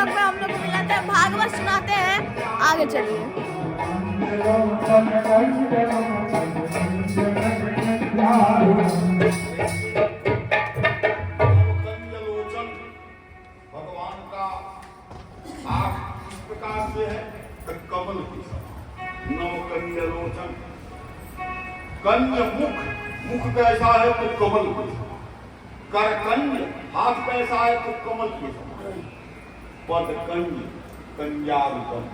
Blog में हम लोग को मिलाते हैं, भागवत सुनाते हैं। आगे चलिए। भगवान का आँख इस प्रकार से है कमल की समान, नवकन्यलोचन। कन्य मुख कैसा है तो कमल के समान, करकन्य हाथ कैसा है तो कमल के समान, पद कन्य कन्यारुकम,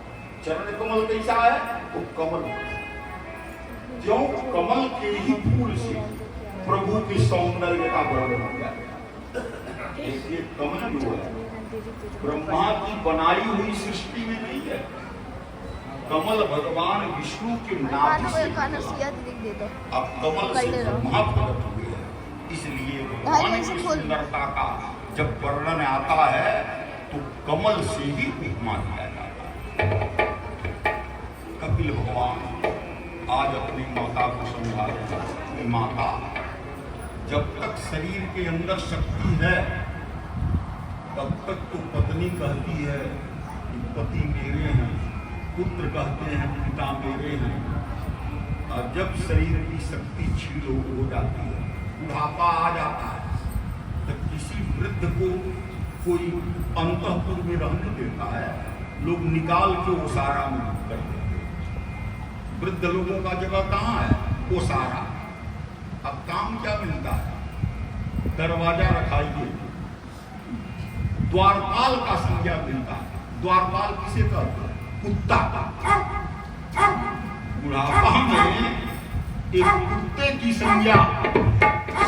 चरण कमल कैसा है तो कमल के समान। जो कमल के ही फूल से प्रभु की सौंदर्य का वर्णन किया गया। इसलिए कमल जो है ब्रह्मा की बनाई हुई सृष्टि में नहीं है, कमल भगवान विष्णु के नाभि से अब कमल से ब्रह्मा प्रकट हुए हैं। इसलिए भगवान की सुंदरता का जब वर्णन आता है तो कमल से ही उपमा दिया जाता है। कपिल भगवान आज अपनी माता को समझा रहे हैं, माता जब तक शरीर के अंदर शक्ति है तब तक तो पत्नी कहती है कि पति मेरे हैं, पुत्र कहते हैं पिता मेरे हैं, और जब शरीर की शक्ति क्षीण हो जाती है, बुढ़ापा आ जाता है, तो किसी वृद्ध को कोई अंतःपुर में रहने देता है, लोग निकाल के ओसारा में कर देते हैं। वृद्ध लोगों का जगह कहाँ है? ओसारा। अब काम क्या मिलता है? दरवाजा रखाइए, द्वारपाल का संज्ञा मिलता है। द्वारपाल किसे कहते हैं? कुत्ता का। बुढ़ापा में एक कुत्ते की संज्ञा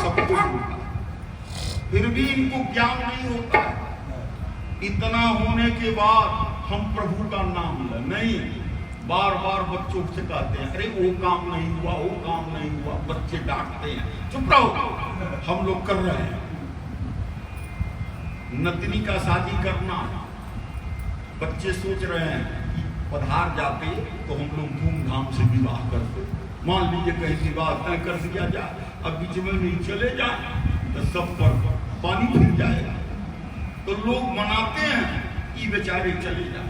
सबको मिलता है, फिर भी इनको ज्ञान नहीं होता है। इतना होने के बाद हम प्रभु का नाम ले नहीं, बार बार बच्चों से कहते हैं अरे वो काम नहीं हुआ, वो काम नहीं हुआ, बच्चे डांटते हैं, चुप रहो, हम लोग कर रहे हैं। नतनी का शादी करना, बच्चे सोच रहे हैं कि पधार जाते तो हम लोग धूमधाम से विवाह करते। मान लीजिए कहीं विवाह तय कर दिया जाए, अब बीच में नहीं चले जाए तो सब पर पानी फिर जाएगा, तो लोग मनाते हैं कि बेचारे चले जाए।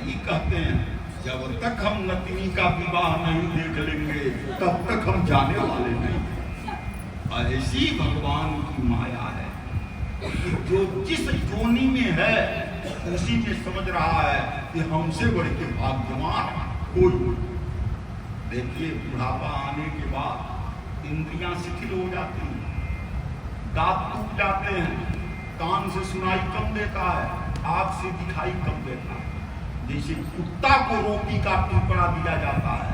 ये कहते हैं जब तक हम नतनी का विवाह नहीं देख लेंगे तब तक हम जाने वाले नहीं। ऐसी भगवान की माया है कि जो जिस जोनी में है उसी में समझ रहा है कि हमसे बढ़ के भाग्यवान कोई। देखिए बुढ़ापा आने के बाद इंद्रियां शिथिल हो जाती हैं, दांत टूट जाते हैं, कान से सुनाई कम देता है, आंख से दिखाई कम देता है। जैसे कुत्ता को रोटी का टुकड़ा दिया जाता है,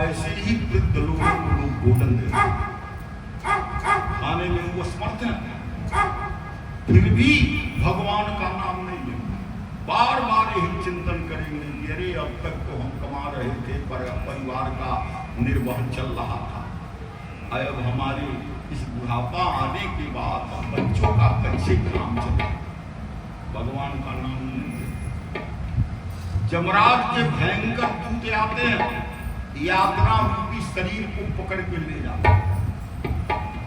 ऐसे ही वृद्ध लोगों को लोग भोजन देते हैं, खाने में वो समर्थ है, फिर भी भगवान का नाम नहीं लेंगे। बार बार यही चिंतन करेंगे कि अरे अब तक तो हम कमा रहे थे पर परिवार का निर्वहन चल रहा था, अब हमारे इस बुढ़ापा आने के बाद बच्चों का कैसे काम चले, भगवान का नाम नहीं लेंगे। जमराज के भयंकर दूत आते हैं, यातना रूपी शरीर को पकड़ के ले जाते हैं।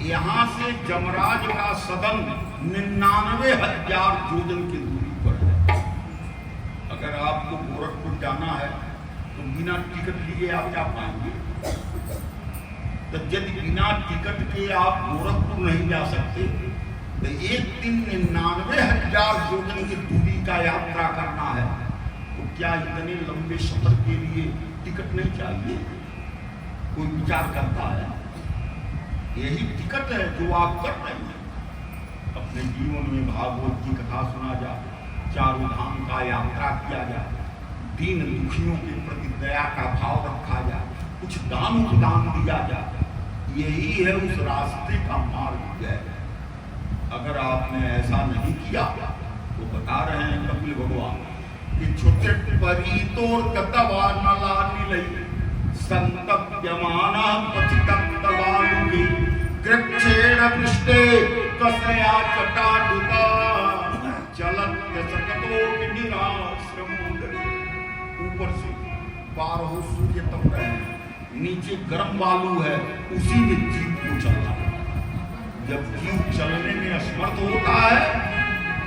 यहाँ से जमराज का सदन 99,000 योजन की दूरी पर है। अगर आपको गोरखपुर जाना है तो बिना टिकट लिए आप जा पाएंगे। तो यदि बिना टिकट के आप गोरखपुर नहीं जा सकते तो एक दिन 99,000 योजन की दूरी का यात्रा करना है, तो क्या इतने लंबे सफर के लिए टिकट नहीं चाहिए? कोई विचार करता है? यही टिकट है जो आप कर रहे हैं। अपने जीवन में भागवत की कथा सुना जाए, चारों धाम का यात्रा किया जाए, दीन दुखियों के प्रति दया का भाव रखा जाए, कुछ दान उपदान दिया जाए, यही है उस रास्ते का मार्ग है। अगर आपने ऐसा नहीं किया तो बता रहे हैं कपिल भगवान कि छोटे परितोर कतवा नलानि संतप्यमाना पथितवानुगी कृच्छेण पृष्ठे कसया चटाडुता चलत्य सकतो निराश्रमोदरे। ऊपर से 12 सूर्य तप रहे हैं, नीचे गर्म बालू है, उसी में जीव को चलना है। जब जीव चलने में असमर्थ होता है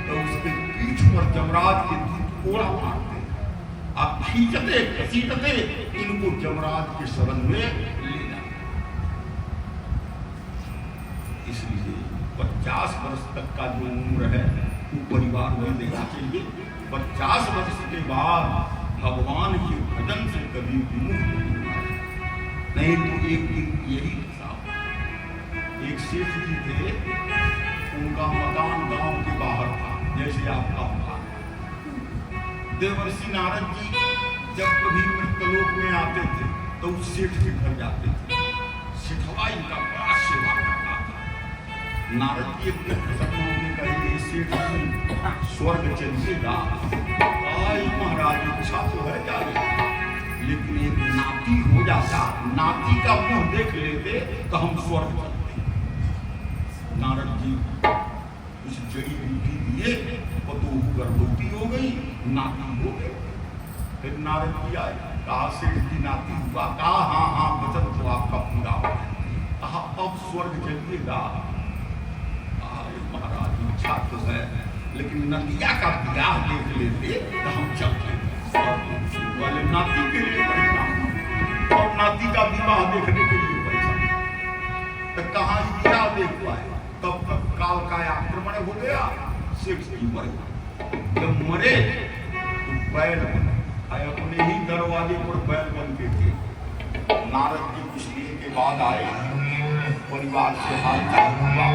तो उसके पीठ पर जमराज के दूत कोड़ा मारते, अब खींचते घसीटते इनको जमराज के शरण में ले जाते। इसलिए 50 वर्ष तक का जो उम्र है वो परिवार में देना चाहिए। 50 वर्ष के बाद भगवान के भजन से कभी विमुख नहीं, तो एक दिन यही था, एक सेठ जी थे, उनका मकान गांव के बाहर था, जैसे आपका मकान। देवर्षि नारद जी जब कभी मृत्यलोक में आते थे तो उस सेठ के घर जाते थे। सेठवा इनका बड़ा सेवा करता था। नारद जी एक दिन प्रसन्न होने कहे, सेठ जी स्वर्ग चलिएगा। महाराज इच्छा तो है जाने, लेकिन एक नाती हो जाता, नाती का मुंह देख लेते तो हम स्वर्ग चलते। नारद जी कुछ जड़ी बूटी दिए, पतोहू गर्भवती हो गई, नाती हो गए। फिर नारद जी आए, कहा सेठ जी नाती हुआ? कहा हाँ हाँ, वचन तो आपका पूरा हो गया। कहा अब स्वर्ग चलिएगा। महाराज इच्छा तो है, लेकिन नदिया का ब्याह देख लेते तो हम चलते। वाले नाती के लिए परेशान और नाती का विवाह देखने के लिए परेशान, तो कहाँ ब्याह देख पाए? तब तक काल का आक्रमण हो गया, सेठ जी मर गए। जब मरे तो बैल बने, अपने ही दरवाजे पर बैल बन के थे। नारद जी कुछ दिन के बाद आए, परिवार से हालचाल हुआ,